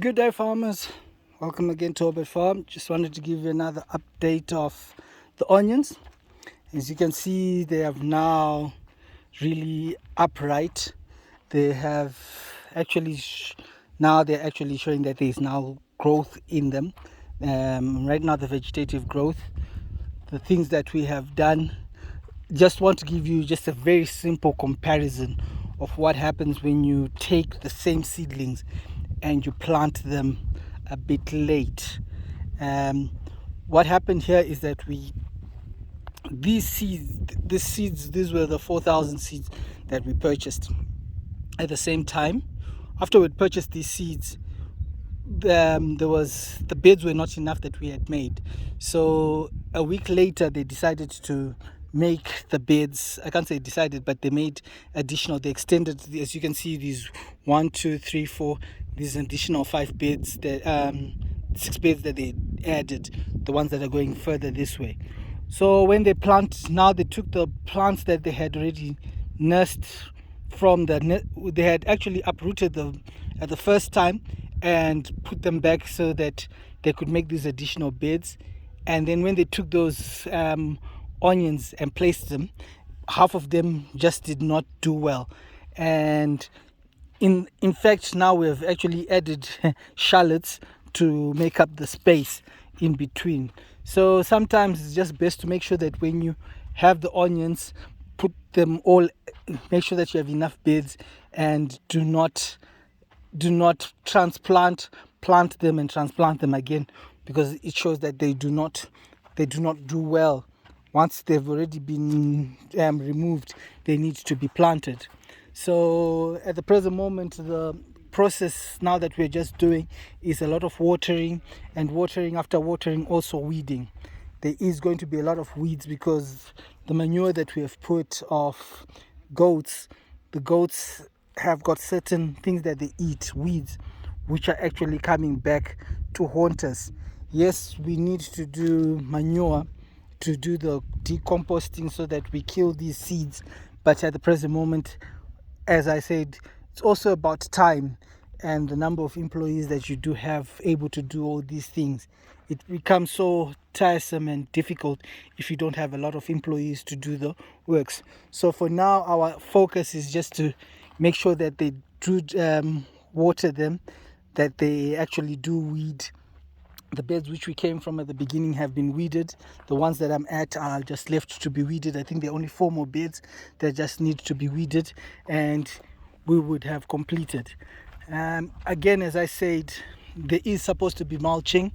Good day, farmers. Welcome again to Obert Farm. Just wanted to give you another update of the onions. As you can see, they have now really upright. They have actually now they're actually showing that there is now growth in them. Right now, the vegetative growth, the things that we have done. Just want to give you just a very simple comparison of what happens when you take the same seedlings and you plant them a bit late. What happened here is that these were the 4,000 seeds that we purchased. At the same time, after we purchased these seeds, the beds were not enough that we had made. So a week later, they decided to make the beds. I can't say decided, but they made additional. They extended, as you can see, these 1, 2, 3, 4. These additional 5 beds that 6 beds that they added. The ones that are going further this way. So when they plant, now they took the plants that they had already nursed from they had actually uprooted them at the first time and put them back so that they could make these additional beds. And then when they took those onions and placed them, half of them just did not do well. And in fact, now we have actually added shallots to make up the space in between. So sometimes it's just best to make sure that when you have the onions, put them all, make sure that you have enough beds, and do not plant them and transplant them again, because it shows that they do not do well. Once they've already been removed, they need to be planted. So at the present moment, the process now that we're just doing is a lot of watering, and watering after watering, also weeding. There is going to be a lot of weeds because the manure that we have put of goats, the goats have got certain things that they eat, weeds, which are actually coming back to haunt us. Yes, we need to do manure to do the decomposting so that we kill these seeds, but at the present moment, as I said, it's also about time and the number of employees that you do have able to do all these things. It becomes so tiresome and difficult if you don't have a lot of employees to do the works. So for now, our focus is just to make sure that they do water them, that they actually do weed. The beds which we came from at the beginning have been weeded. The ones that I'm at are just left to be weeded. I think there are only 4 more beds that just need to be weeded, and we would have completed. Again, as I said, there is supposed to be mulching.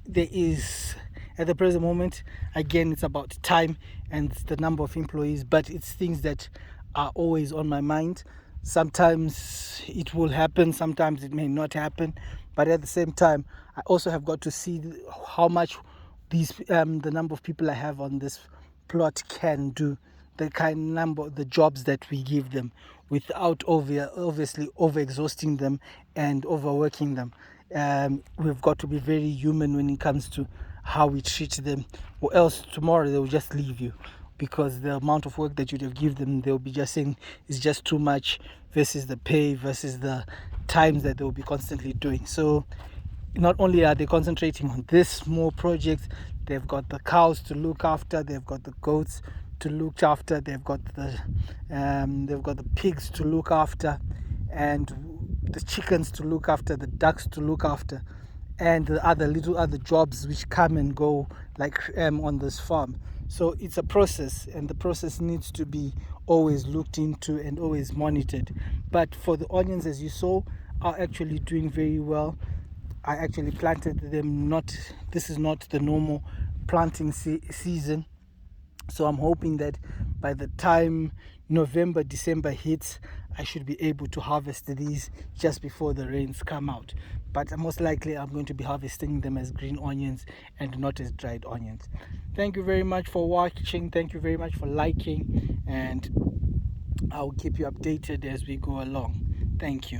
There is, at the present moment, again, it's about time and the number of employees, but it's things that are always on my mind. Sometimes it will happen, sometimes it may not happen, but at the same time, I also have got to see how much the number of people I have on this plot can do, the the jobs that we give them, without obviously over exhausting them and overworking them. We've got to be very human when it comes to how we treat them, or else tomorrow they will just leave you, because the amount of work that you'd have given them, they'll be just saying is just too much, versus the pay, versus the times that they'll be constantly doing. So not only are they concentrating on this small project, they've got the cows to look after, they've got the goats to look after, they've got the pigs to look after, and the chickens to look after, the ducks to look after, and the other jobs which come and go, like on this farm. So it's a process, and the process needs to be always looked into and always monitored. But for the onions, as you saw, are actually doing very well. I actually planted them, this is not the normal planting season. So I'm hoping that by the time November, December hits, I should be able to harvest these just before the rains come out. But most likely I'm going to be harvesting them as green onions and not as dried onions. Thank you very much for watching. Thank you very much for liking, and I'll keep you updated as we go along. Thank you.